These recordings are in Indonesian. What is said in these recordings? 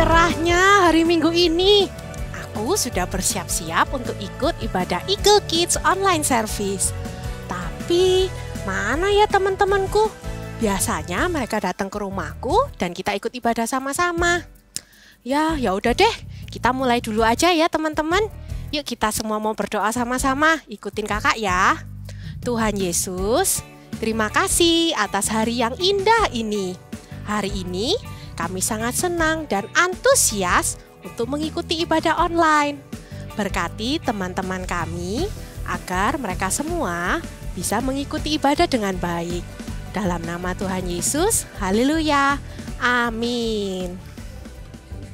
cerahnya hari Minggu ini. Aku sudah bersiap-siap untuk ikut ibadah Eagle Kids online service. Tapi mana ya teman-temanku? Biasanya mereka datang ke rumahku dan kita ikut ibadah sama-sama. Ya udah deh, kita mulai dulu aja ya teman-teman. Yuk kita semua mau berdoa sama-sama, ikutin kakak ya. Tuhan Yesus, terima kasih atas hari yang indah ini. Hari ini kami sangat senang dan antusias untuk mengikuti ibadah online. Berkati teman-teman kami agar mereka semua bisa mengikuti ibadah dengan baik. Dalam nama Tuhan Yesus, haleluya, amin.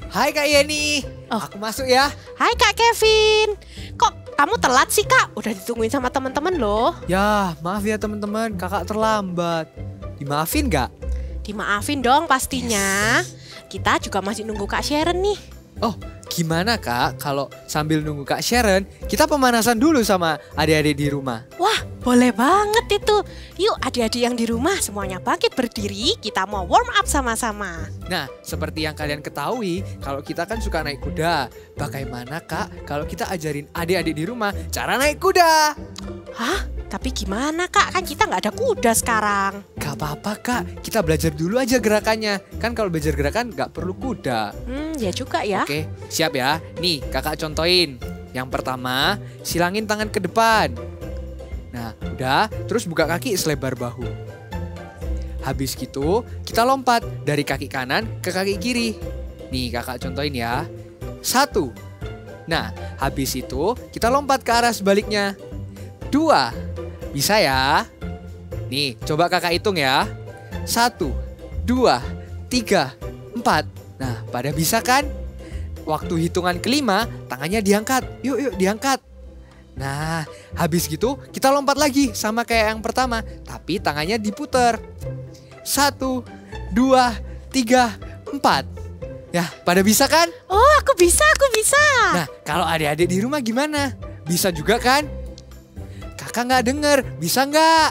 Hai Kak Yeni, aku masuk ya. Hai Kak Kevin, kok kamu telat sih Kak? Udah ditungguin sama teman-teman loh. Ya, maaf ya teman-teman, kakak terlambat. Dimaafin gak? Dimaafin dong pastinya. Kita juga masih nunggu Kak Sharon nih. Oh, gimana Kak kalau sambil nunggu Kak Sharon, kita pemanasan dulu sama adik-adik di rumah? Wah, boleh banget itu. Yuk adik-adik yang di rumah semuanya bangkit berdiri, kita mau warm up sama-sama. Nah, seperti yang kalian ketahui, kalau kita kan suka naik kuda. Bagaimana Kak kalau kita ajarin adik-adik di rumah cara naik kuda? Hah? Tapi gimana Kak? Kan kita nggak ada kuda sekarang. Gak apa-apa Kak, kita belajar dulu aja gerakannya. Kan kalau belajar gerakan gak perlu kuda. Ya juga ya. Oke, siap ya. Nih kakak contohin. Yang pertama, silangin tangan ke depan. Nah, udah, terus buka kaki selebar bahu. Habis gitu, kita lompat dari kaki kanan ke kaki kiri. Nih kakak contohin ya. 1. Nah, habis itu kita lompat ke arah sebaliknya. 2. Bisa ya? Nih, coba kakak hitung ya. 1, 2, 3, 4. Nah, pada bisa kan? Waktu hitungan kelima, tangannya diangkat. Yuk, diangkat. Nah, habis gitu kita lompat lagi sama kayak yang pertama. Tapi tangannya diputer. 1, 2, 3, 4. Ya, pada bisa kan? Oh, aku bisa. Nah, kalau adik-adik di rumah gimana? Bisa juga kan? Kakak nggak denger, bisa nggak?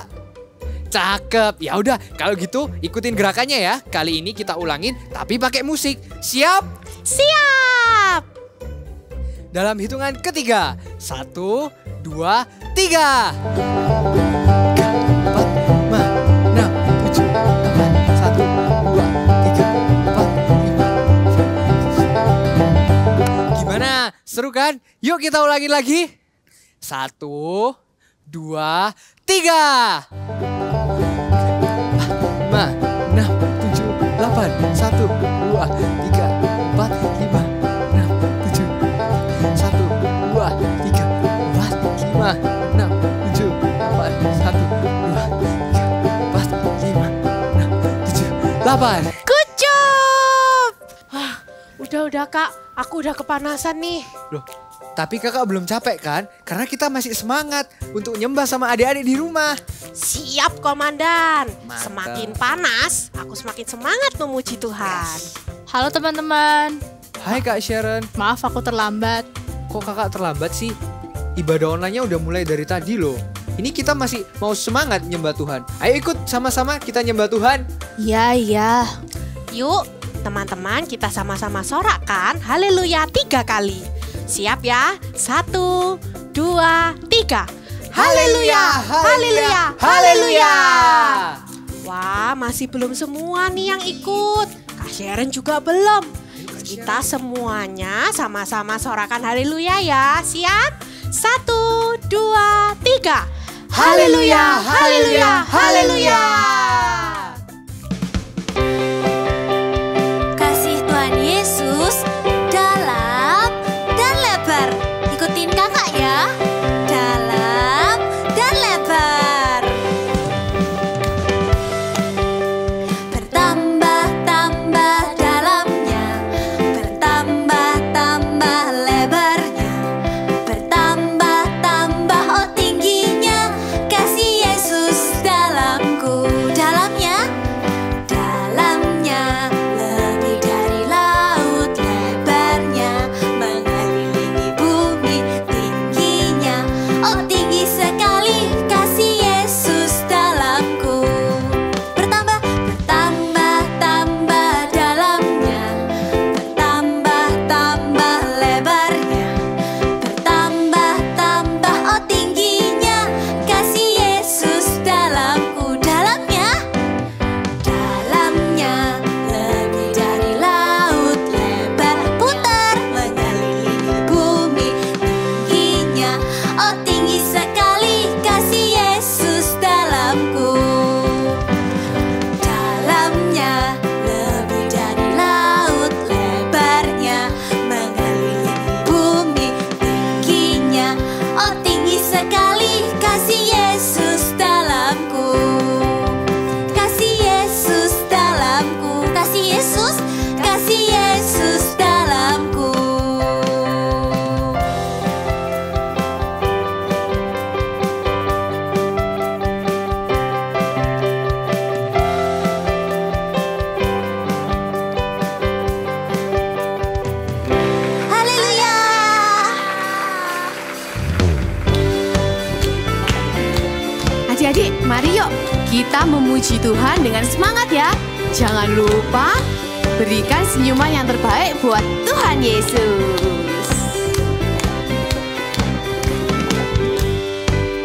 Cakep, ya udah kalau gitu ikutin gerakannya ya. Kali ini kita ulangin tapi pakai musik. Siap? Siap! Dalam hitungan ketiga. 1, 2, 3. 4, 5, 6, 7, 8, 9, 10. Gimana? Seru kan? Yuk kita ulangin lagi. 1, 2, 3. 5, 6, 7, 8. 1, 2, 3, 4, 5, 6, 7. 1, 2, 3, 4, 5, 6, 7, 8. 1, 2, 3, 4, 5, 6, 7, 8. Good job! Wah, udah Kak, aku udah kepanasan nih. Loh, tapi kakak belum capek kan? Karena kita masih semangat untuk nyembah sama adik-adik di rumah. Siap Komandan. Mantap. Semakin panas, aku semakin semangat memuji Tuhan. Halo teman-teman, Hai Kak Sharon. maaf aku terlambat. Kok kakak terlambat sih? Ibadah online-nya udah mulai dari tadi loh. Ini kita masih mau semangat nyembah Tuhan. Ayo ikut sama-sama kita nyembah Tuhan. Iya. Yuk, teman-teman kita sama-sama sorakkan haleluya 3 kali. Siap ya? 1, 2, 3. Haleluya, haleluya, haleluya. Wah, masih belum semua nih yang ikut. Kak Sharon juga belum. Kita semuanya sama-sama sorakan haleluya ya. Siap? 1, 2, 3. Haleluya, haleluya, haleluya. Kasih Tuhan Yesus dalam dan lebar. Ikutin kakak ya. Dalam dan lebar. Bertambah-tambah dalamnya. Bertambah-tambah lebarnya. Bertambah-tambah tingginya. Kasih Yesus dalamku. Dalamnya. Lebih dari laut lebarnya, mengelilingi bumi tingginya. sekali kasih Yesus dalamku. Kasih Yesus dalamku. Kasih Yesus dalamku. Haleluya. Adik-adik, mari yuk kita memuji Tuhan dengan semangat ya. Jangan lupa berikan senyuman yang terbaik buat Tuhan Yesus.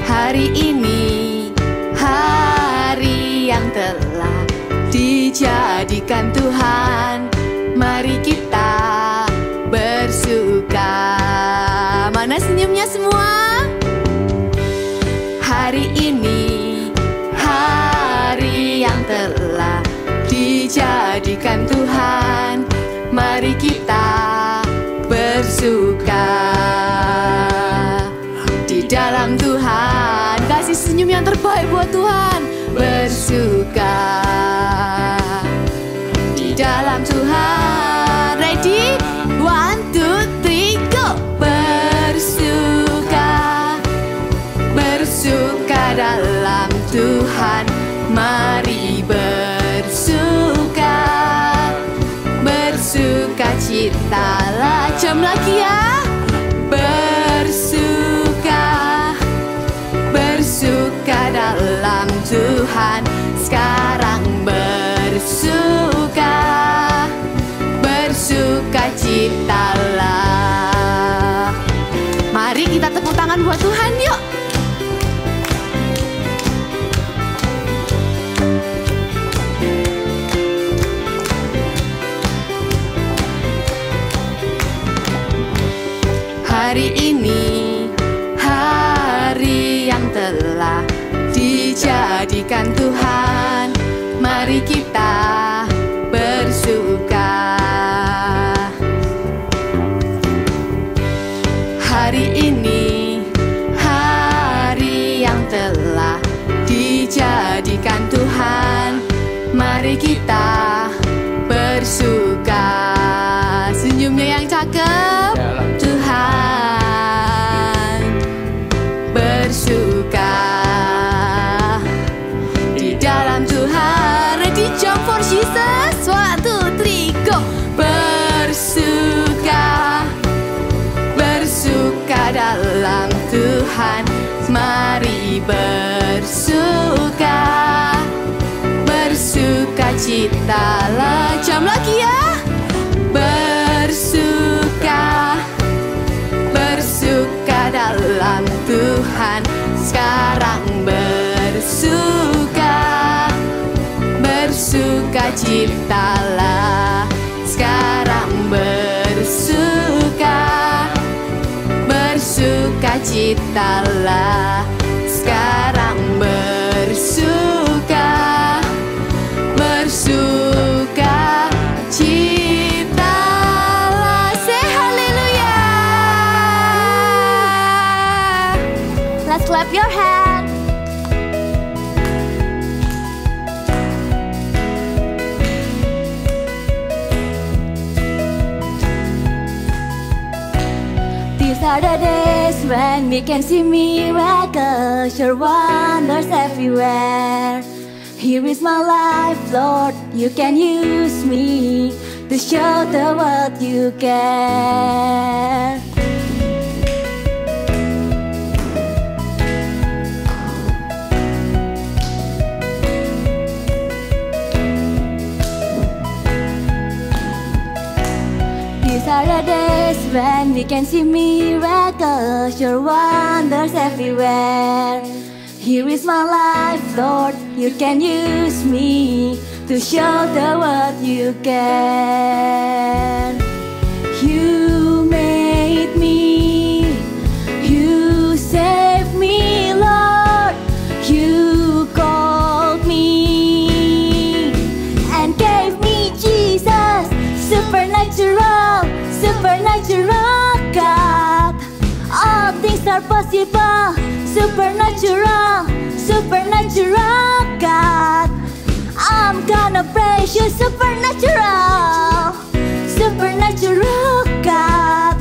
Hari ini, hari yang telah dijadikan Tuhan, mari kita bersuka. Mana senyumnya semua? Hari ini, hari yang telah dijadikan Tuhan, mari kita bersuka di dalam Tuhan. Kasih senyum yang terbaik buat Tuhan. Bersuka di dalam Tuhan. Ready? 1, 2, 3, go! Bersuka dalam Tuhan, mari bersuka. Bersuka citalah, jam lagi ya. Bersuka dalam Tuhan, sekarang bersuka. Bersuka citalah. Mari kita tepuk tangan buat Tuhan yuk. Hari ini, hari yang telah dijadikan Tuhan, mari kita bersuka. Hari ini, hari yang telah dijadikan Tuhan, mari kita bersuka. Senyumnya yang cakep. Tuhan bersuka di dalam Tuhan. Ready, jump for Jesus. 1, 2, 3, go. Bersuka dalam Tuhan, mari bersuka. Bersuka citalah, jam lagi ya. Bersuka dalam Tuhan, sekarang bersuka. Bersuka citalah, sekarang bersuka. Bersuka citalah, sekarang bersuka. Bersuka citalah. Say hallelujah. Let's clap your hand. These are the days when we can see miracles, your wonders everywhere. Here is my life, Lord, you can use me to show the world you care. These are the days when we can see miracles, your wonders everywhere. Here is my life, Lord, you can use me to show the world you can. You made me, you saved me, Lord. You called me and gave me Jesus. Supernatural, supernatural God. All things are possible. Supernatural, supernatural God. I'm gonna praise you, supernatural, supernatural God.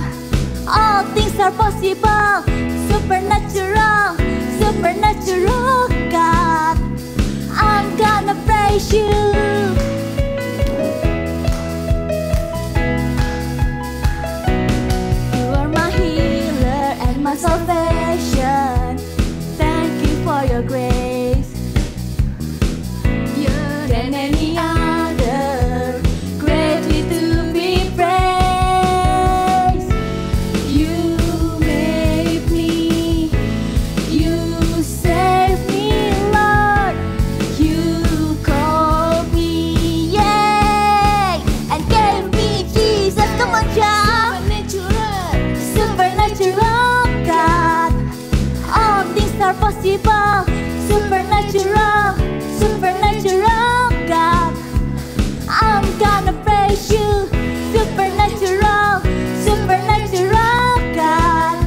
All things are possible. Supernatural, supernatural God. I'm gonna praise you. You are my healer and my salvation. Thank you for your grace. You're than any other, greatly to be praised. You made me, you saved me, Lord. You called me, yay, and gave me Jesus. Come on, child. Supernatural God. All things are possible. Supernatural, supernatural God. I'm gonna praise you. Supernatural, supernatural God.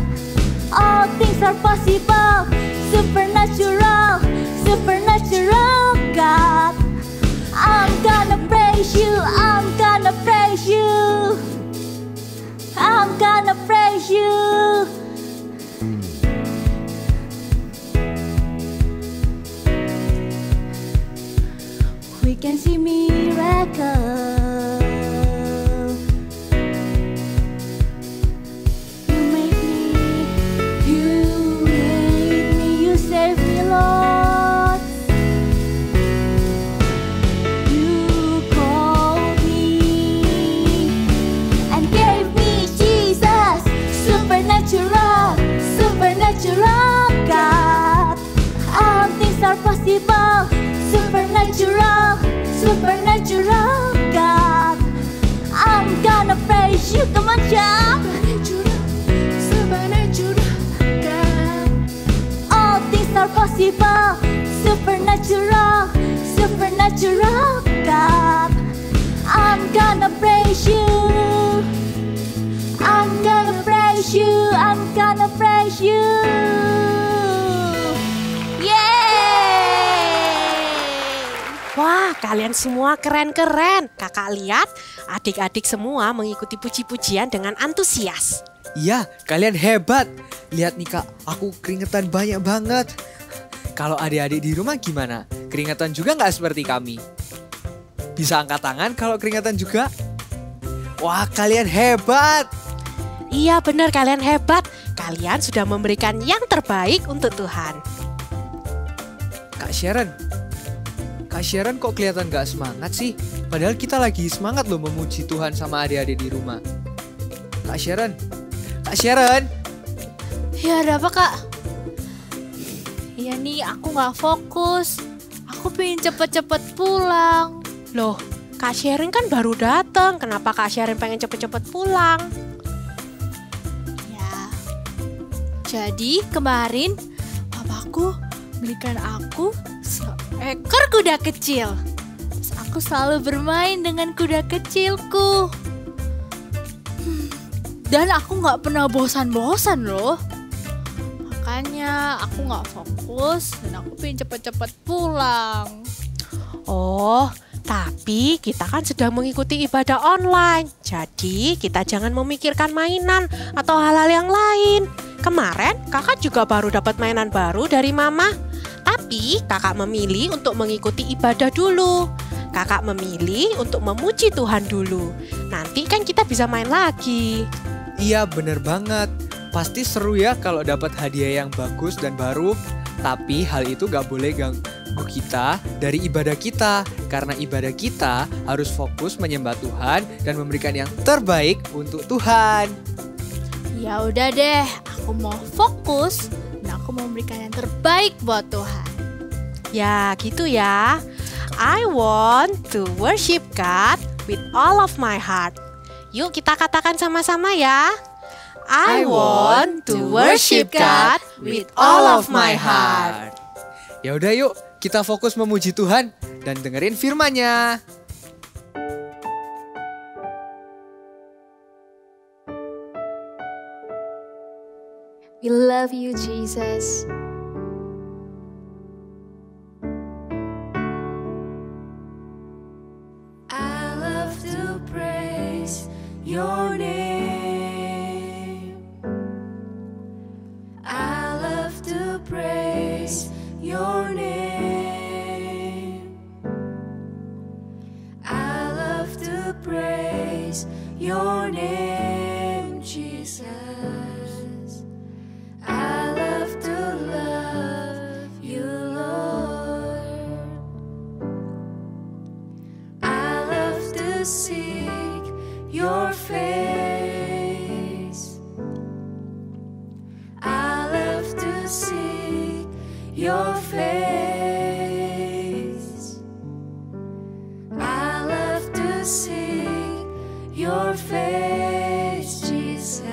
All things are possible. Supernatural, supernatural God. I'm gonna praise you. I'm gonna praise you. I'm gonna praise you. We can see miracles. You saved me, Lord. You called me and gave me Jesus. Supernatural, supernatural God. All things are possible. Supernatural, supernatural God. I'm gonna praise you. Come on, jump. Supernatural God. All things are possible. Supernatural, supernatural God. I'm gonna praise you. I'm gonna praise you. I'm gonna praise you. Wah, kalian semua keren-keren. Kakak lihat adik-adik semua mengikuti puji-pujian dengan antusias. Iya, kalian hebat. Lihat nih Kak, aku keringetan banyak banget. Kalau adik-adik di rumah gimana? Keringetan juga nggak seperti kami? Bisa angkat tangan kalau keringetan juga? Wah, kalian hebat. Iya benar, kalian hebat. Kalian sudah memberikan yang terbaik untuk Tuhan. Kak Sharon kok kelihatan gak semangat sih? Padahal kita lagi semangat loh memuji Tuhan sama adik-adik di rumah. Kak Sharon. Ya ada apa kak? Ya nih aku gak fokus. Aku pengen cepet-cepet pulang. Loh, Kak Sharon kan baru datang. Kenapa Kak Sharon pengen cepet-cepet pulang? Ya. Jadi kemarin papaku belikan aku seekor kuda kecil. Terus aku selalu bermain dengan kuda kecilku. Dan aku gak pernah bosan-bosan loh. Makanya aku gak fokus dan aku pengen cepet-cepet pulang. Oh, tapi kita kan sedang mengikuti ibadah online. Jadi kita jangan memikirkan mainan atau hal-hal yang lain. Kemarin kakak juga baru dapat mainan baru dari mama. Tapi kakak memilih untuk mengikuti ibadah dulu. Kakak memilih untuk memuji Tuhan dulu. Nanti kan kita bisa main lagi. Iya bener banget. Pasti seru ya kalau dapat hadiah yang bagus dan baru. Tapi hal itu gak boleh ganggu kita dari ibadah kita. Karena ibadah kita harus fokus menyembah Tuhan dan memberikan yang terbaik untuk Tuhan. Ya udah deh, aku mau fokus dan aku mau memberikan yang terbaik buat Tuhan. Ya gitu ya. I want to worship God with all of my heart. Yuk kita katakan sama-sama ya. I want to worship God with all of my heart. Ya udah yuk, kita fokus memuji Tuhan dan dengerin firman-Nya. We love you, Jesus. I love to praise your name. I love to praise your name. I love to praise your name, Jesus. I love to love you, Lord. I love to seek your face. I love to seek your face. I love to seek your face, Jesus.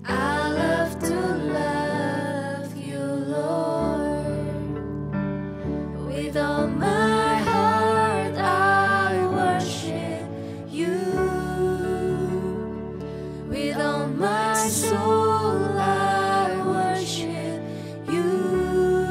I love to love you, Lord. With all my heart I worship you. With all my soul I worship you.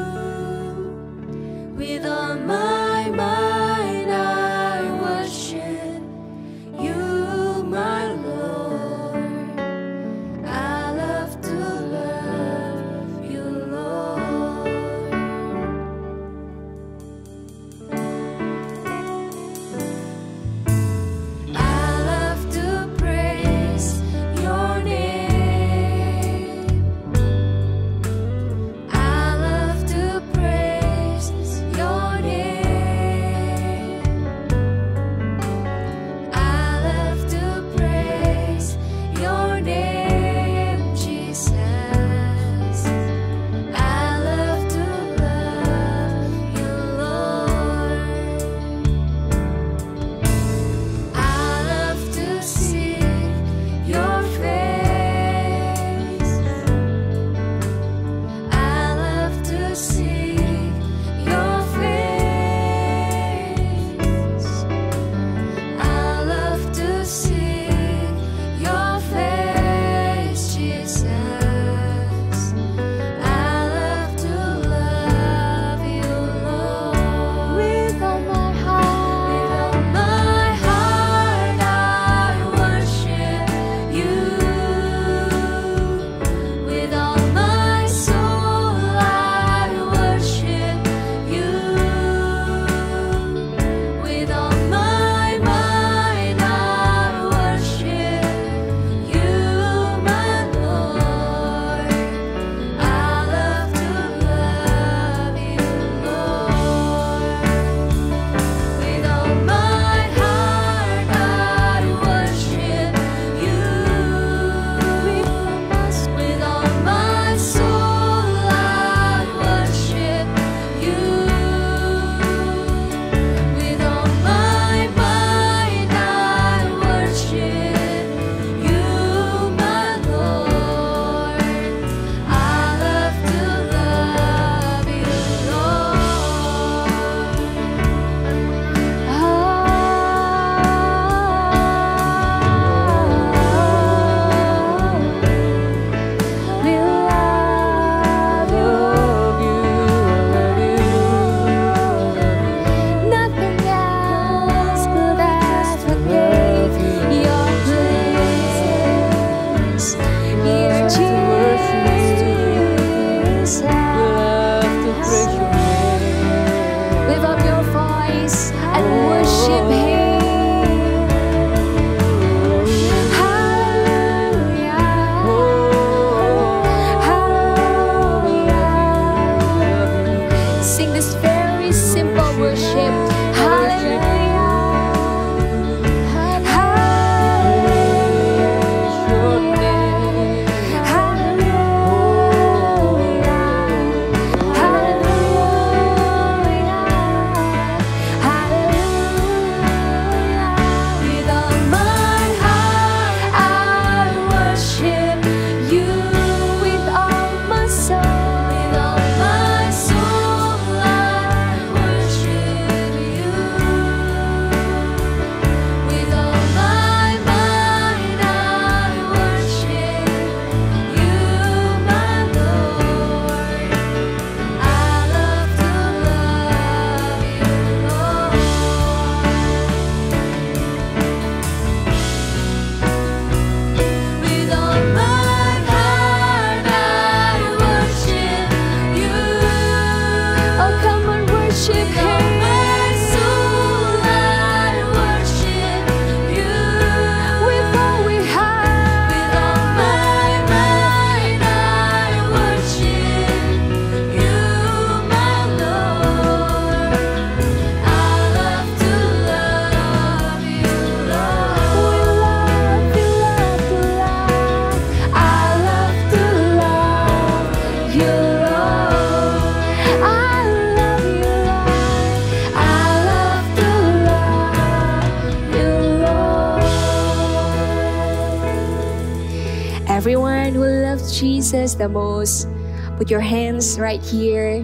Jesus the most. Put your hands right here.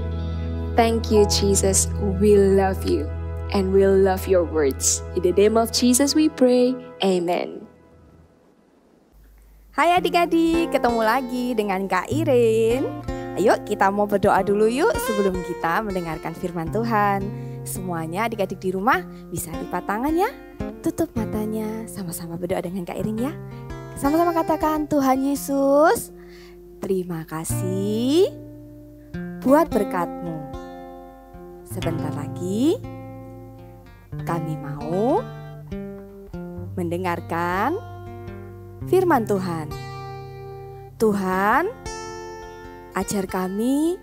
Thank you, Jesus. We love you and we love your words. In the name of Jesus we pray. Amen. Hai adik-adik, ketemu lagi dengan Kak Irin. Ayo kita mau berdoa dulu yuk sebelum kita mendengarkan firman Tuhan. Semuanya adik-adik di rumah bisa lipat tangan ya. Tutup matanya, sama-sama berdoa dengan Kak Irin ya. Sama-sama katakan, Tuhan Yesus, terima kasih buat berkat-Mu. Sebentar lagi kami mau mendengarkan firman Tuhan. Tuhan, ajar kami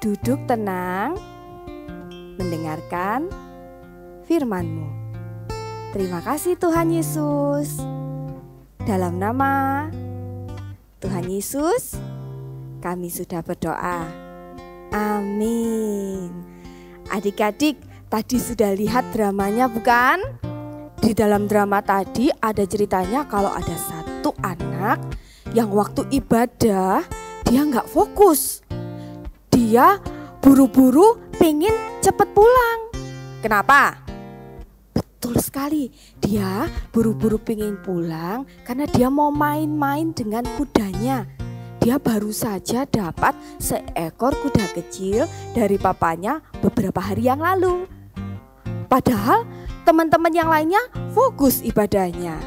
duduk tenang mendengarkan firman-Mu. Terima kasih Tuhan Yesus. Dalam nama Tuhan Yesus kami sudah berdoa. Amin. Adik-adik, tadi sudah lihat dramanya bukan? Di dalam drama tadi ada ceritanya kalau ada satu anak yang waktu ibadah dia nggak fokus. Dia buru-buru pengen cepet pulang. Kenapa? Betul sekali, dia buru-buru pengen pulang karena dia mau main-main dengan kudanya. Dia baru saja dapat seekor kuda kecil dari papanya beberapa hari yang lalu. Padahal teman-teman yang lainnya fokus ibadahnya.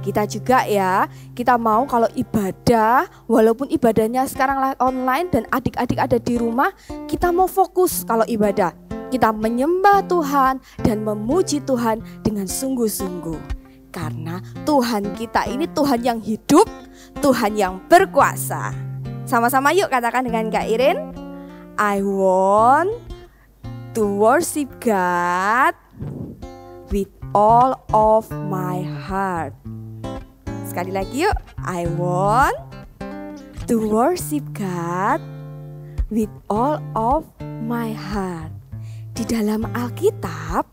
Kita juga ya, kita mau kalau ibadah, walaupun ibadahnya sekarang online dan adik-adik ada di rumah, kita mau fokus kalau ibadah. Kita menyembah Tuhan dan memuji Tuhan dengan sungguh-sungguh. Karena Tuhan kita ini Tuhan yang hidup, Tuhan yang berkuasa. Sama-sama yuk katakan dengan Kak Irin. I want to worship God with all of my heart. Sekali lagi yuk. I want to worship God with all of my heart. Di dalam Alkitab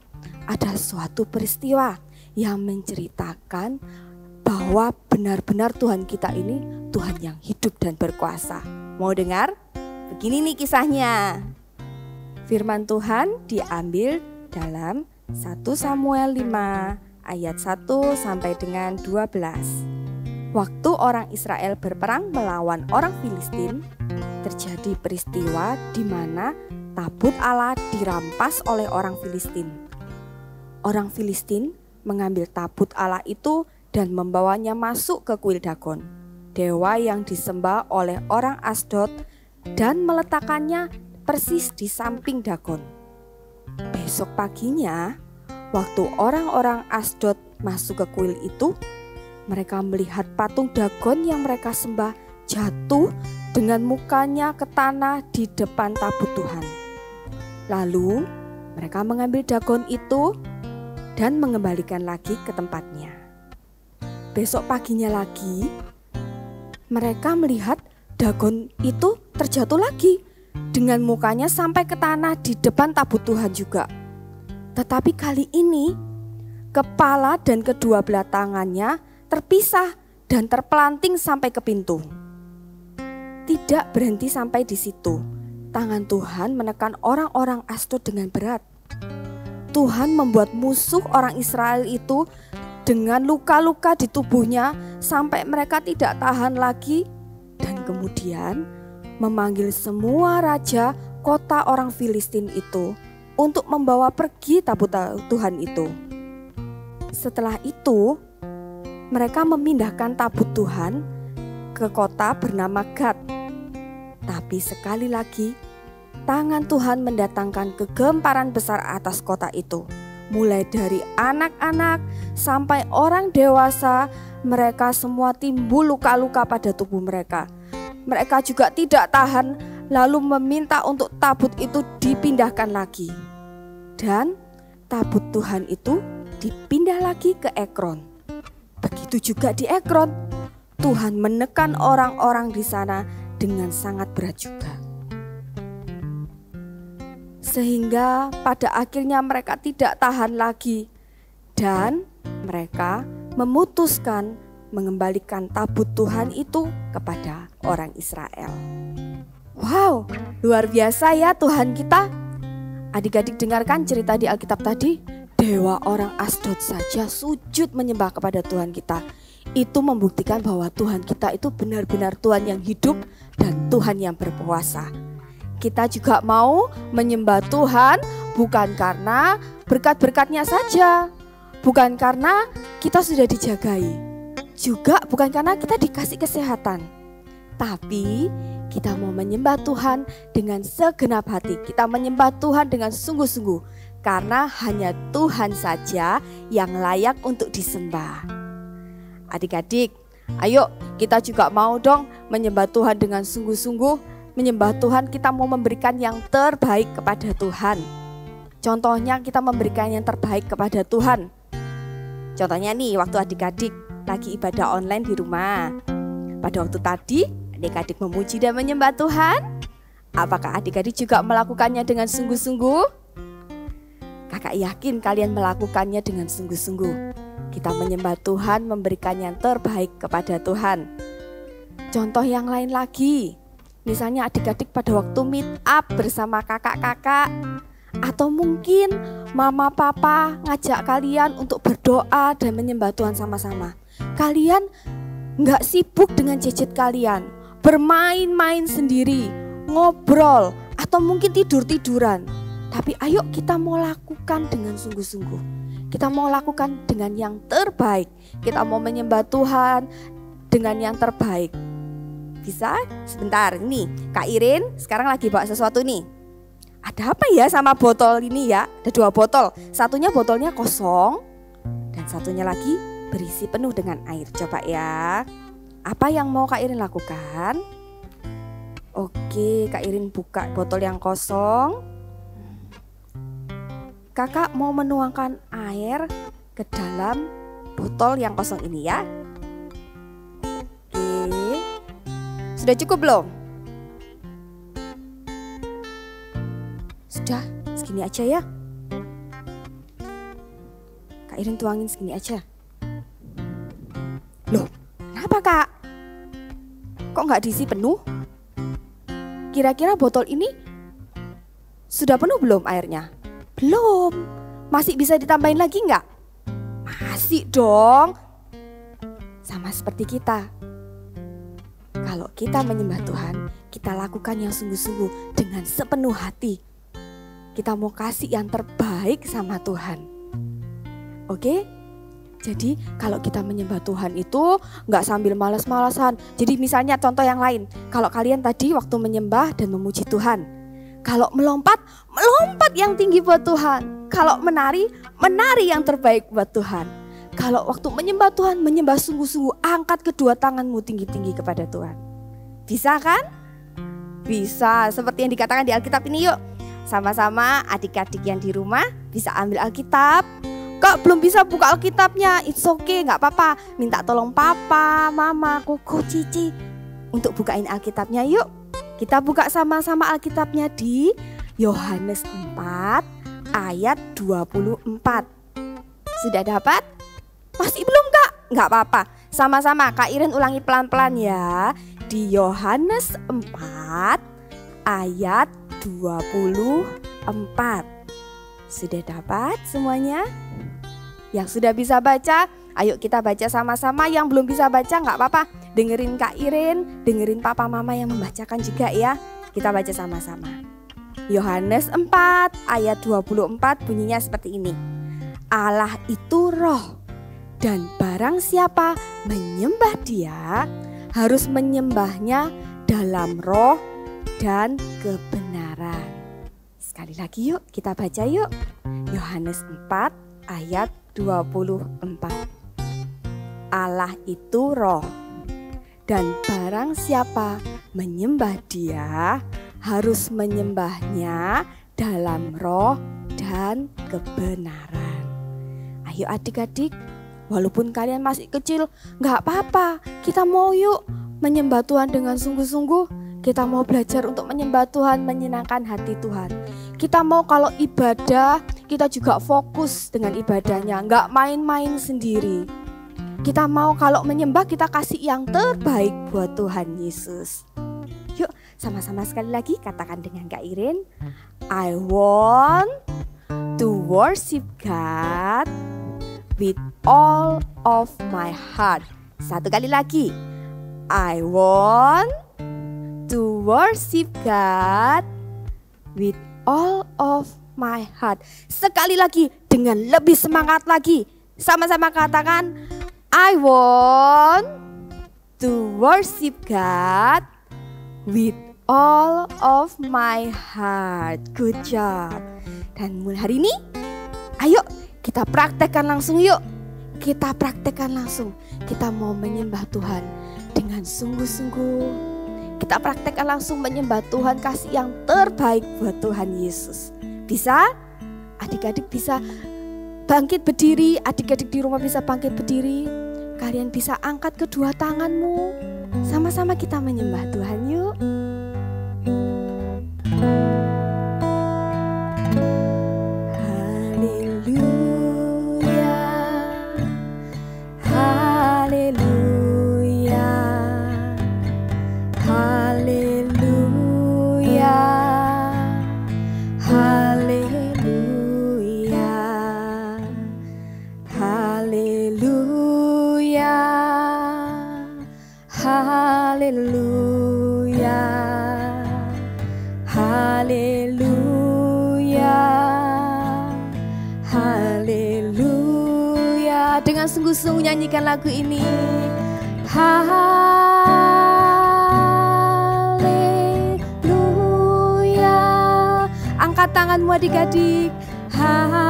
ada suatu peristiwa yang menceritakan bahwa benar-benar Tuhan kita ini Tuhan yang hidup dan berkuasa. Mau dengar? Begini nih kisahnya. Firman Tuhan diambil dalam 1 Samuel 5 ayat 1 sampai dengan 12. Waktu orang Israel berperang melawan orang Filistin, terjadi peristiwa di mana tabut Allah dirampas oleh orang Filistin. Orang Filistin mengambil tabut Allah itu dan membawanya masuk ke kuil Dagon, dewa yang disembah oleh orang Asdod, dan meletakkannya persis di samping Dagon. Besok paginya, waktu orang-orang Asdod masuk ke kuil itu, mereka melihat patung Dagon yang mereka sembah jatuh dengan mukanya ke tanah di depan tabut Tuhan. Lalu mereka mengambil Dagon itu dan mengembalikan lagi ke tempatnya. Besok paginya lagi, mereka melihat Dagon itu terjatuh lagi dengan mukanya sampai ke tanah di depan tabut Tuhan juga. Tetapi kali ini kepala dan kedua belah tangannya terpisah dan terpelanting sampai ke pintu. Tidak berhenti sampai di situ. Tangan Tuhan menekan orang-orang Asdod dengan berat. Tuhan membuat musuh orang Israel itu dengan luka-luka di tubuhnya sampai mereka tidak tahan lagi, dan kemudian memanggil semua raja kota orang Filistin itu untuk membawa pergi tabut Tuhan itu. Setelah itu, mereka memindahkan tabut Tuhan ke kota bernama Gad. Tapi sekali lagi, tangan Tuhan mendatangkan kegemparan besar atas kota itu. Mulai dari anak-anak sampai orang dewasa, mereka semua timbul luka-luka pada tubuh mereka. Mereka juga tidak tahan, lalu meminta untuk tabut itu dipindahkan lagi. Dan tabut Tuhan itu dipindah lagi ke Ekron. Begitu juga di Ekron, Tuhan menekan orang-orang di sana dengan sangat berat juga. Sehingga pada akhirnya mereka tidak tahan lagi dan mereka memutuskan mengembalikan tabut Tuhan itu kepada orang Israel. Wow, luar biasa ya Tuhan kita. Adik-adik dengarkan cerita di Alkitab tadi. Dewa orang Asdod saja sujud menyembah kepada Tuhan kita. Itu membuktikan bahwa Tuhan kita itu benar-benar Tuhan yang hidup dan Tuhan yang berkuasa. Kita juga mau menyembah Tuhan bukan karena berkat-berkatnya saja, bukan karena kita sudah dijagai, juga bukan karena kita dikasih kesehatan, tapi kita mau menyembah Tuhan dengan segenap hati. Kita menyembah Tuhan dengan sungguh-sungguh karena hanya Tuhan saja yang layak untuk disembah. Adik-adik, ayo kita juga mau dong menyembah Tuhan dengan sungguh-sungguh. Menyembah Tuhan, kita mau memberikan yang terbaik kepada Tuhan. Contohnya kita memberikan yang terbaik kepada Tuhan. Contohnya nih, waktu adik-adik lagi ibadah online di rumah. Pada waktu tadi adik-adik memuji dan menyembah Tuhan. Apakah adik-adik juga melakukannya dengan sungguh-sungguh? Kakak yakin kalian melakukannya dengan sungguh-sungguh. Kita menyembah Tuhan, memberikan yang terbaik kepada Tuhan. Contoh yang lain lagi, misalnya adik-adik pada waktu meet up bersama kakak-kakak, atau mungkin mama papa ngajak kalian untuk berdoa dan menyembah Tuhan sama-sama. Kalian nggak sibuk dengan gadget kalian, bermain-main sendiri, ngobrol, atau mungkin tidur-tiduran. Tapi ayo kita mau lakukan dengan sungguh-sungguh. Kita mau lakukan dengan yang terbaik. Kita mau menyembah Tuhan dengan yang terbaik. Bisa? Sebentar, nih Kak Irin sekarang lagi bawa sesuatu nih. Ada apa ya sama botol ini ya? Ada 2 botol. Satunya botolnya kosong dan satunya lagi berisi penuh dengan air. Coba ya. Apa yang mau Kak Irin lakukan? Oke, Kak Irin buka botol yang kosong. Kakak mau menuangkan air ke dalam botol yang kosong ini ya. Oke. Sudah cukup belum? Sudah, segini aja ya. Kak Irin tuangin segini aja. Loh, kenapa Kak? Kok nggak diisi penuh? Kira-kira botol ini sudah penuh belum airnya? Belum. Masih bisa ditambahin lagi nggak? Masih dong. Sama seperti kita. Kalau kita menyembah Tuhan, kita lakukan yang sungguh-sungguh dengan sepenuh hati. Kita mau kasih yang terbaik sama Tuhan. Oke? Jadi kalau kita menyembah Tuhan itu nggak sambil malas-malasan. Jadi misalnya contoh yang lain. Kalau kalian tadi waktu menyembah dan memuji Tuhan, kalau melompat yang tinggi buat Tuhan. Kalau menari yang terbaik buat Tuhan. Kalau waktu menyembah Tuhan, menyembah sungguh-sungguh, angkat kedua tanganmu tinggi-tinggi kepada Tuhan. Bisa kan? Bisa, seperti yang dikatakan di Alkitab ini yuk. Sama-sama adik-adik yang di rumah bisa ambil Alkitab. Kak belum bisa buka Alkitabnya, it's okay, gak apa-apa. Minta tolong papa, mama, koko, cici untuk bukain Alkitabnya yuk. Kita buka sama-sama Alkitabnya di Yohanes 4 ayat 24. Sudah dapat? Masih belum Kak? Gak apa-apa. Sama-sama Kak Irin ulangi pelan-pelan ya. Di Yohanes 4 ayat 24. Sudah dapat semuanya? Yang sudah bisa baca, ayo kita baca sama-sama. Yang belum bisa baca gak apa-apa. Dengerin Kak Irin, dengerin papa mama yang membacakan juga ya. Kita baca sama-sama. Yohanes 4 ayat 24 bunyinya seperti ini. Allah itu roh, dan barang siapa menyembah Dia harus menyembahnya dalam roh dan kebenaran. Sekali lagi yuk kita baca yuk. Yohanes 4 ayat 24. Allah itu roh, dan barang siapa menyembah Dia harus menyembahnya dalam roh dan kebenaran. Ayo adik-adik, walaupun kalian masih kecil, gak apa-apa. Kita mau yuk menyembah Tuhan dengan sungguh-sungguh. Kita mau belajar untuk menyembah Tuhan, menyenangkan hati Tuhan. Kita mau kalau ibadah, kita juga fokus dengan ibadahnya, gak main-main sendiri. Kita mau kalau menyembah kita kasih yang terbaik buat Tuhan Yesus. Yuk sama-sama sekali lagi katakan dengan Kak Irin. I want to worship God with all of my heart. Satu kali lagi. I want to worship God with all of my heart. Sekali lagi dengan lebih semangat lagi. Sama-sama katakan, I want to worship God with all of my heart. Good job. Dan mulai hari ini, ayo kita praktekkan langsung yuk. Kita praktekkan langsung. Kita mau menyembah Tuhan dengan sungguh-sungguh. Kita praktekkan langsung menyembah Tuhan, kasih yang terbaik buat Tuhan Yesus. Bisa? Adik-adik bisa bangkit berdiri, adik-adik di rumah bisa bangkit berdiri. Kalian bisa angkat kedua tanganmu. Sama-sama kita menyembah Tuhan yuk. Dengan sungguh-sungguh nyanyikan lagu ini. Haleluya. Angkat tanganmu adik-adik. Haleluya.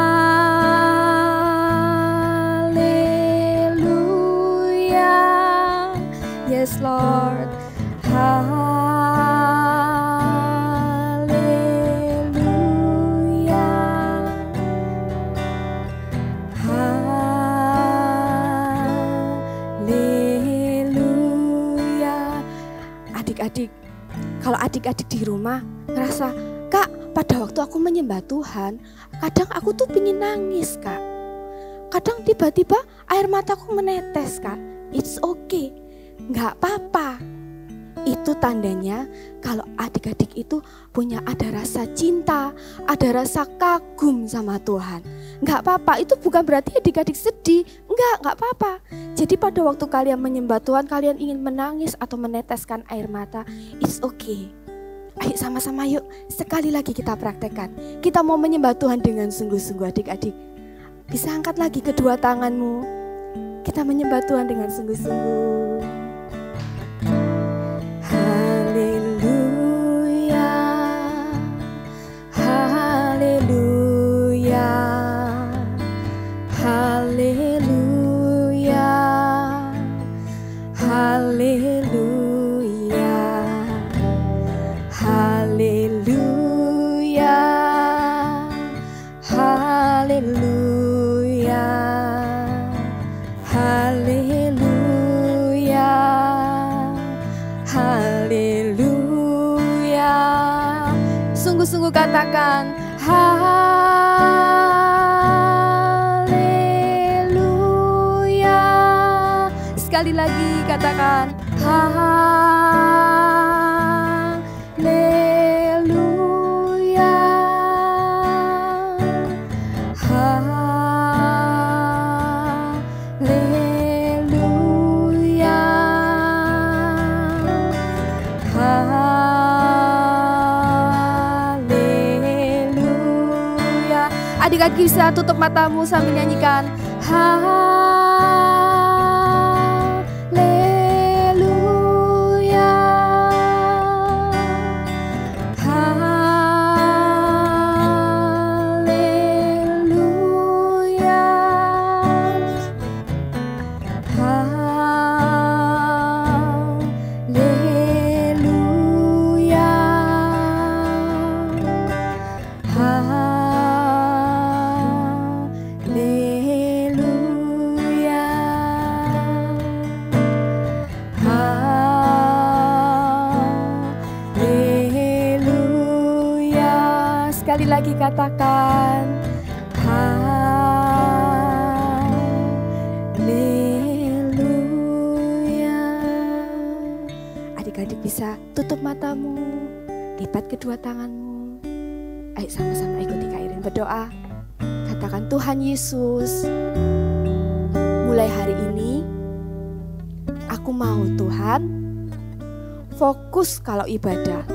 Yes Lord. Adik-adik, kalau adik-adik di rumah ngerasa, Kak, pada waktu aku menyembah Tuhan, kadang aku tuh pingin nangis, Kak. Kadang tiba-tiba air mataku menetes, Kak. It's okay, nggak apa-apa. Itu tandanya kalau adik-adik itu punya ada rasa cinta, ada rasa kagum sama Tuhan. Nggak apa-apa, itu bukan berarti adik-adik sedih. Nggak apa-apa. Jadi pada waktu kalian menyembah Tuhan, kalian ingin menangis atau meneteskan air mata, it's okay. Ayo sama-sama yuk, sekali lagi kita praktekkan. Kita mau menyembah Tuhan dengan sungguh-sungguh adik-adik. Bisa angkat lagi kedua tanganmu. Kita menyembah Tuhan dengan sungguh-sungguh. Sungguh-sungguh katakan haleluya. Sekali lagi katakan haleluya. Haleluya. Adik-adik bisa tutup matamu sambil nyanyikan haleluya. Haleluya. Sekali lagi katakan haleluya. Adik-adik bisa tutup matamu, lipat kedua tanganmu. Ayo sama-sama ikuti Kak Irin berdoa. Katakan, Tuhan Yesus, mulai hari ini aku mau Tuhan fokus kalau ibadah.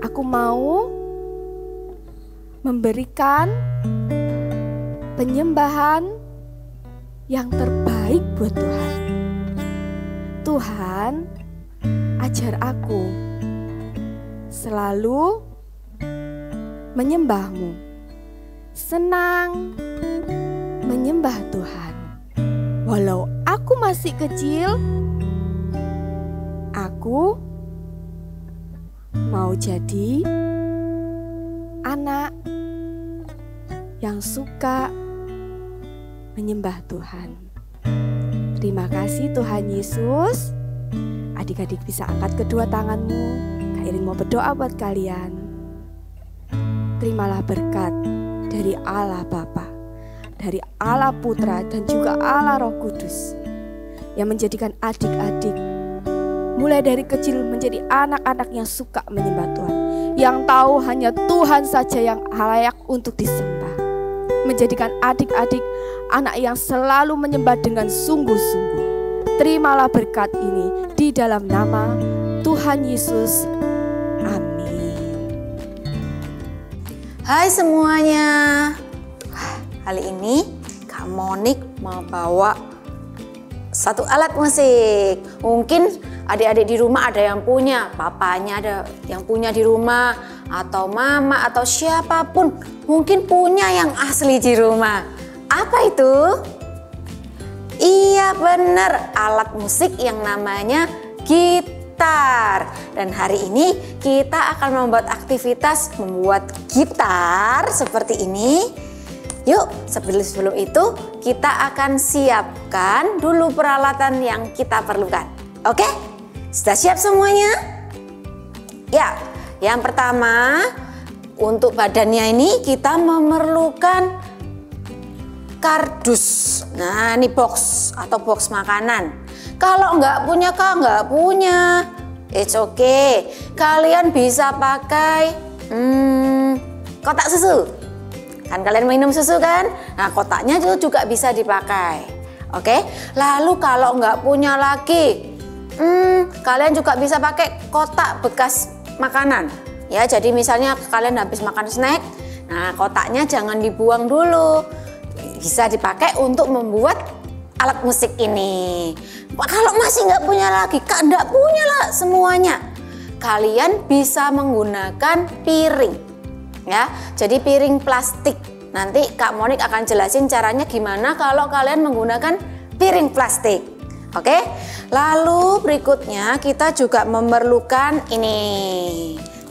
Aku mau memberikan penyembahan yang terbaik buat Tuhan. Tuhan, ajar aku selalu menyembah-Mu, senang menyembah Tuhan. Walau aku masih kecil, aku mau jadi anak yang suka menyembah Tuhan. Terima kasih Tuhan Yesus. Adik-adik bisa angkat kedua tanganmu. Kak Irin mau berdoa buat kalian. Terimalah berkat dari Allah Bapa, dari Allah Putra, dan juga Allah Roh Kudus yang menjadikan adik-adik mulai dari kecil menjadi anak-anak yang suka menyembah Tuhan, yang tahu hanya Tuhan saja yang layak untuk disembah. Menjadikan adik-adik anak yang selalu menyembah dengan sungguh-sungguh. Terimalah berkat ini di dalam nama Tuhan Yesus. Amin. Hai semuanya. Kali ini Kak Monik mau bawa satu alat musik. Mungkin adik-adik di rumah ada yang punya, papanya ada yang punya di rumah, atau mama atau siapapun mungkin punya yang asli di rumah. Apa itu? Iya benar, alat musik yang namanya gitar. Dan hari ini kita akan membuat aktivitas membuat gitar seperti ini. Yuk, sebelum itu kita akan siapkan dulu peralatan yang kita perlukan. Oke? Sudah siap semuanya? Ya, yang pertama untuk badannya ini kita memerlukan kardus. Nah, ini box atau box makanan. Kalau nggak punya, Kak, nggak punya, it's okay. Kalian bisa pakai kotak susu. Kan kalian minum susu kan? Nah, kotaknya itu juga bisa dipakai. Oke. Lalu kalau nggak punya lagi, kalian juga bisa pakai kotak bekas makanan. Ya, jadi misalnya kalian habis makan snack, nah kotaknya jangan dibuang dulu. Bisa dipakai untuk membuat alat musik ini. Kalau masih nggak punya lagi, Kak, nggak punya lah semuanya, kalian bisa menggunakan piring, ya. Jadi piring plastik. Nanti Kak Monik akan jelasin caranya gimana kalau kalian menggunakan piring plastik. Oke. Lalu berikutnya kita juga memerlukan ini.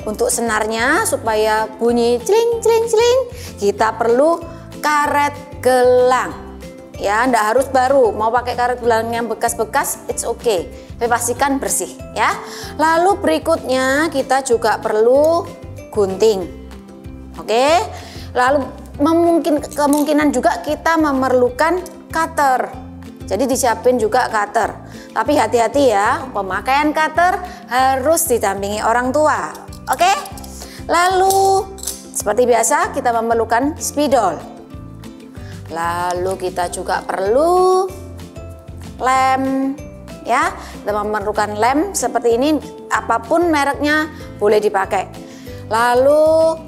Untuk senarnya supaya bunyi celing celing celing, kita perlu karet gelang. Ya, ndak harus baru, mau pakai karet gelang yang bekas-bekas, it's okay. Tapi pastikan bersih ya. Lalu berikutnya kita juga perlu gunting. Oke. Lalu kemungkinan juga kita memerlukan cutter. Jadi disiapin juga cutter. Tapi hati-hati ya, pemakaian cutter harus didampingi orang tua. Oke. Lalu seperti biasa kita memerlukan spidol. Lalu kita juga perlu lem, ya. Kita memerlukan lem seperti ini, apapun mereknya boleh dipakai. Lalu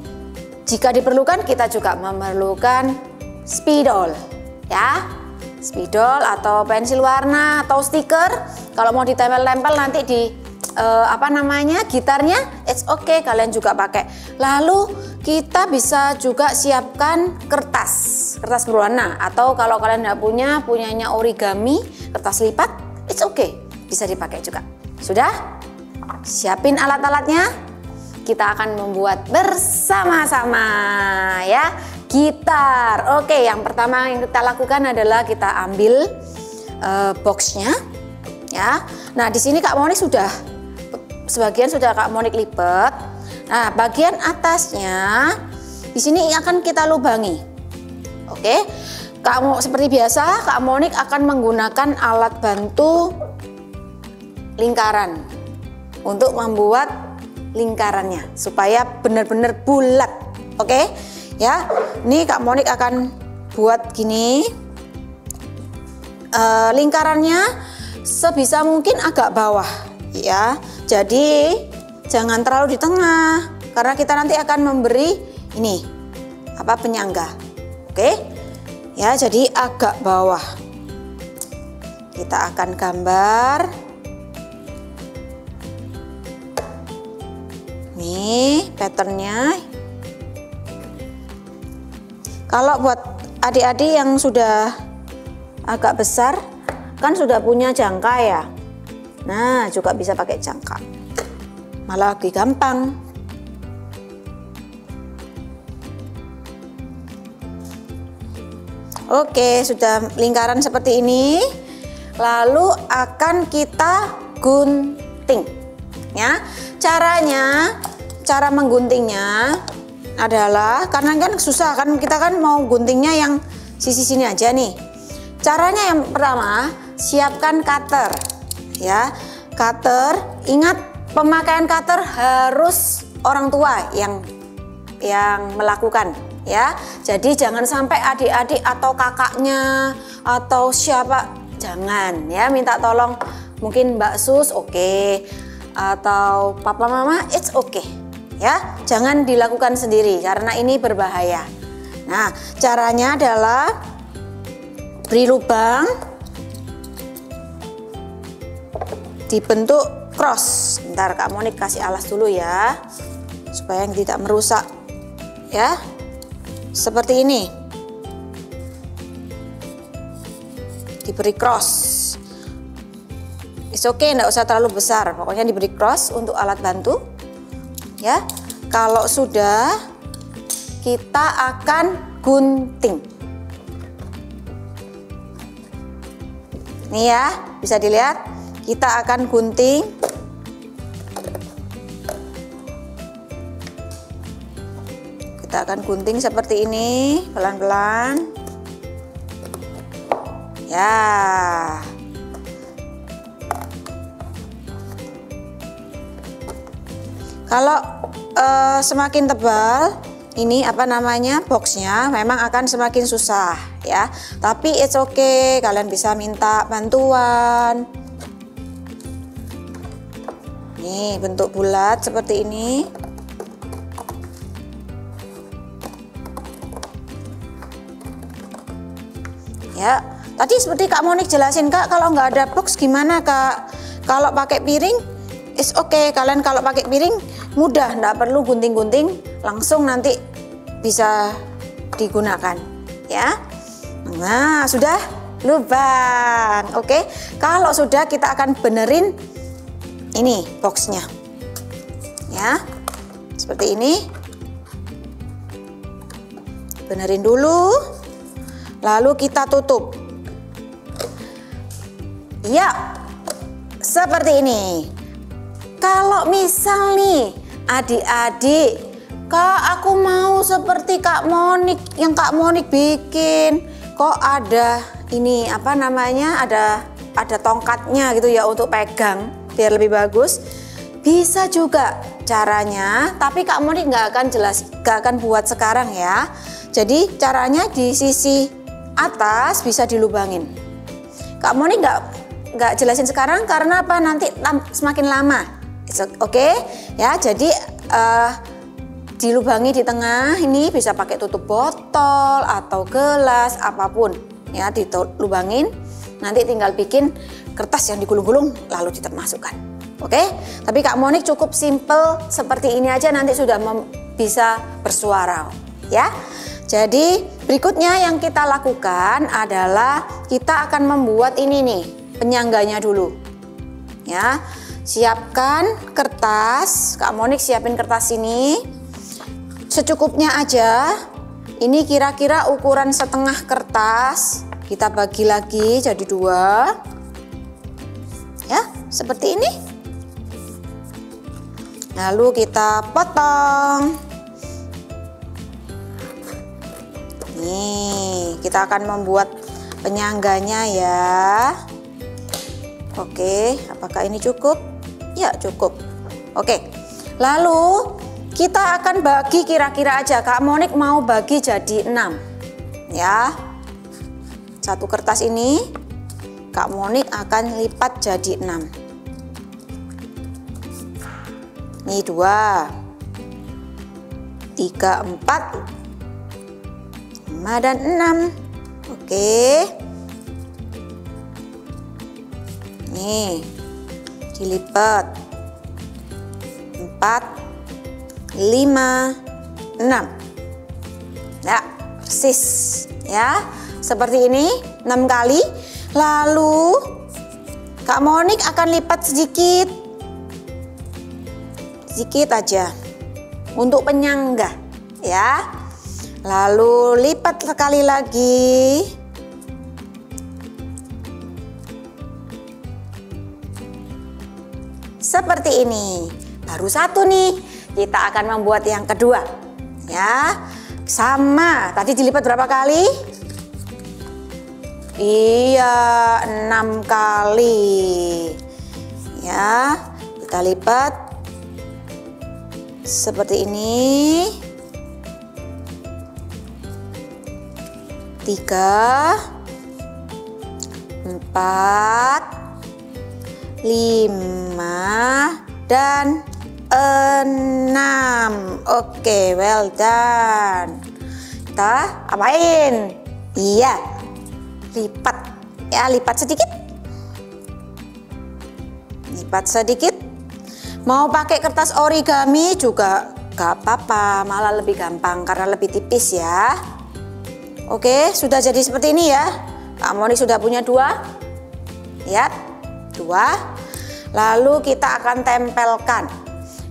jika diperlukan kita juga memerlukan spidol, ya. Spidol atau pensil warna atau stiker. Kalau mau ditempel-tempel nanti di gitarnya, it's okay, kalian juga pakai. Lalu kita bisa juga siapkan kertas berwarna, atau kalau kalian tidak punyanya origami, kertas lipat, it's okay, bisa dipakai juga. Sudah? Siapin alat-alatnya. Kita akan membuat bersama-sama ya gitar. Oke, yang pertama yang kita lakukan adalah kita ambil boxnya, ya. Nah, di sini Kak Monik sebagian sudah Kak Monik lipat. Nah, bagian atasnya di sini akan kita lubangi. Oke. Seperti biasa Kak Monik akan menggunakan alat bantu lingkaran. untuk membuat lingkarannya supaya benar-benar bulat. Oke? Ya. Ini Kak Monik akan buat gini. Lingkarannya sebisa mungkin agak bawah, ya. Jadi jangan terlalu di tengah karena kita nanti akan memberi ini penyangga. Oke? Ya, jadi agak bawah. Kita akan gambar. Nih patternnya. Kalau buat adik-adik yang sudah agak besar kan sudah punya jangka ya. Nah, juga bisa pakai jangka. Malah lebih gampang. Oke, sudah lingkaran seperti ini. Lalu akan kita gunting. Ya. Cara mengguntingnya adalah karena kan susah kan, kita kan mau guntingnya yang sisi sini aja nih. Caranya yang pertama, siapkan cutter. Ya. Cutter, ingat pemakaian cutter harus orang tua yang melakukan. Ya, jadi jangan sampai adik-adik atau kakaknya atau siapa, jangan ya, minta tolong mungkin Mbak Sus, oke, atau papa mama, it's okay ya, jangan dilakukan sendiri karena ini berbahaya. Nah, caranya adalah beri lubang, dibentuk cross. Bentar Kak Monik kasih alas dulu ya, supaya tidak merusak ya. Seperti ini, diberi cross. It's okay, enggak usah terlalu besar, pokoknya diberi cross untuk alat bantu. Ya, kalau sudah kita akan gunting. Nih ya, bisa dilihat, kita akan gunting. Kita akan gunting seperti ini, pelan-pelan. Ya. Kalau semakin tebal, ini boxnya memang akan semakin susah ya. Tapi it's okay, kalian bisa minta bantuan. Nih, bentuk bulat seperti ini. Ya, tadi seperti Kak Monik jelasin, Kak, kalau nggak ada box gimana, Kak? Kalau pakai piring, it's okay. Kalian kalau pakai piring mudah, nggak perlu gunting-gunting, langsung nanti bisa digunakan, ya. Nah, sudah lubang, oke. Kalau sudah, kita akan benerin ini boxnya, ya, seperti ini. Benerin dulu. Lalu kita tutup. Ya, seperti ini. Kalau misal nih adik-adik, Kak, aku mau seperti Kak Monik, yang Kak Monik bikin. Kok ada ini ada tongkatnya gitu ya untuk pegang biar lebih bagus. Bisa juga caranya, tapi Kak Monik nggak akan buat sekarang ya. Jadi caranya di sisi atas bisa dilubangin. Kak Monik nggak jelasin sekarang karena apa? Nanti semakin lama. Oke, ya. Jadi dilubangi di tengah. Ini bisa pakai tutup botol atau gelas apapun. Ya, dilubangin. Nanti tinggal bikin kertas yang digulung-gulung lalu dimasukkan. Oke. Tapi Kak Monik cukup simple seperti ini aja, nanti sudah bisa bersuara. Ya. Jadi berikutnya yang kita lakukan adalah kita akan membuat ini nih, penyangganya dulu. Ya, siapkan kertas. Kak Monik siapin kertas ini secukupnya aja. Ini kira-kira ukuran setengah kertas. Kita bagi lagi jadi 2. Ya, seperti ini. Lalu kita potong. Nih, kita akan membuat penyangganya ya. Oke, apakah ini cukup? Ya, cukup. Oke. Lalu kita akan bagi kira-kira aja. Kak Monik mau bagi jadi 6. Ya. Satu kertas ini Kak Monik akan lipat jadi 6. Ini 2, 3, 4, 5 dan 6. Oke. Nih, dilipat 4, 5, 6. Ya, persis ya. Seperti ini 6 kali. Lalu Kak Monik akan lipat sedikit. Sedikit aja untuk penyangga ya. Lalu lipat sekali lagi. Seperti ini. Baru satu nih. Kita akan membuat yang kedua. Ya. Sama. Tadi dilipat berapa kali? Iya, 6 kali. Ya. Kita lipat seperti ini. 3, 4, 5 dan 6. Oke, well done. Kita apain? Iya, lipat ya, lipat sedikit. Lipat sedikit. Mau pakai kertas origami juga gak apa-apa, malah lebih gampang karena lebih tipis ya. Oke, sudah jadi seperti ini ya. Kak Monik sudah punya 2. Lihat, 2. Lalu kita akan tempelkan.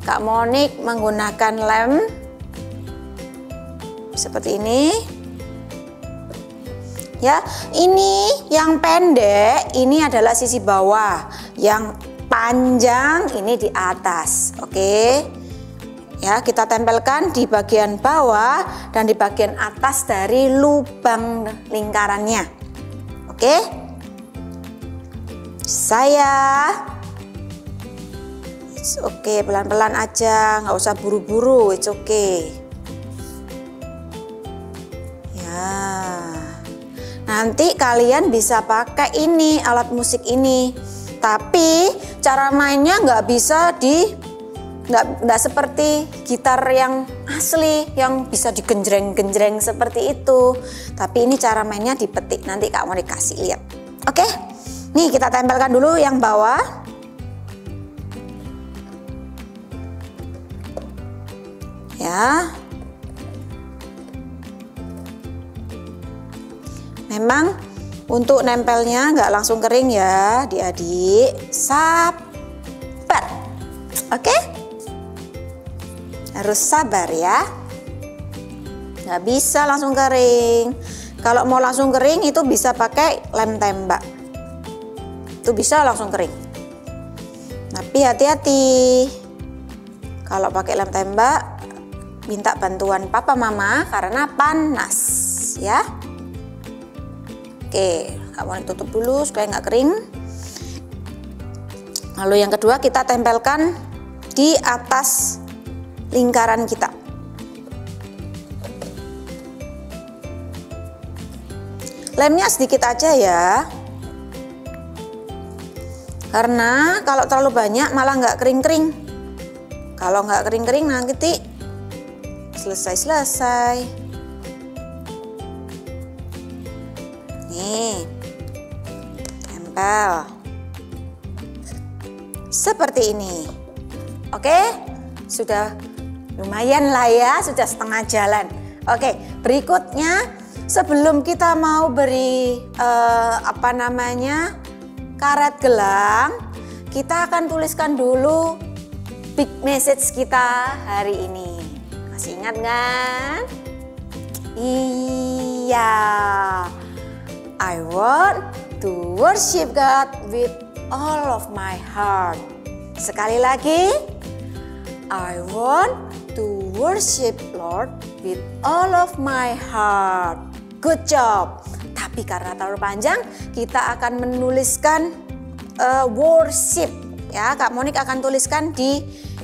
Kak Monik menggunakan lem seperti ini. Ya, ini yang pendek ini adalah sisi bawah, yang panjang ini di atas. Oke. Ya, kita tempelkan di bagian bawah dan di bagian atas dari lubang lingkarannya. Oke. Oke, pelan-pelan aja, nggak usah buru-buru, it's okay. Ya. Nanti kalian bisa pakai ini, alat musik ini. Tapi cara mainnya nggak bisa nggak seperti gitar yang asli yang bisa digenjreng-genjreng seperti itu. Tapi ini cara mainnya dipetik. Nanti Kak mau dikasih lihat. Oke. Nih kita tempelkan dulu yang bawah. Ya. Memang untuk nempelnya nggak langsung kering ya, adik-adik. Sabar. Oke? Harus sabar ya. Nggak bisa langsung kering. Kalau mau langsung kering itu bisa pakai lem tembak. Itu bisa langsung kering. Tapi hati-hati. Kalau pakai lem tembak, minta bantuan papa mama karena panas ya. Oke, kamu tutup dulu supaya nggak kering. Lalu yang kedua kita tempelkan di atas lingkaran kita. Lemnya sedikit aja ya. Karena kalau terlalu banyak malah nggak kering-kering. Kalau nggak kering-kering nanti selesai. Nih, tempel seperti ini. Oke, sudah lumayan lah ya, sudah setengah jalan. Oke, berikutnya sebelum kita mau beri karet gelang, kita akan tuliskan dulu big message kita hari ini. Masih ingat kan? Iya. I want to worship God with all of my heart. Sekali lagi. I want to worship Lord with all of my heart. Good job. Tapi karena terlalu panjang, kita akan menuliskan worship. Ya, Kak Monik akan tuliskan di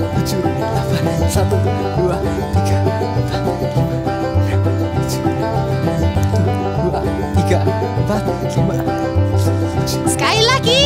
7, 8, 1, 2, 3, 4, 5, 6, 7, 8, 1, 2, 3, 4, 5. Sekali lagi.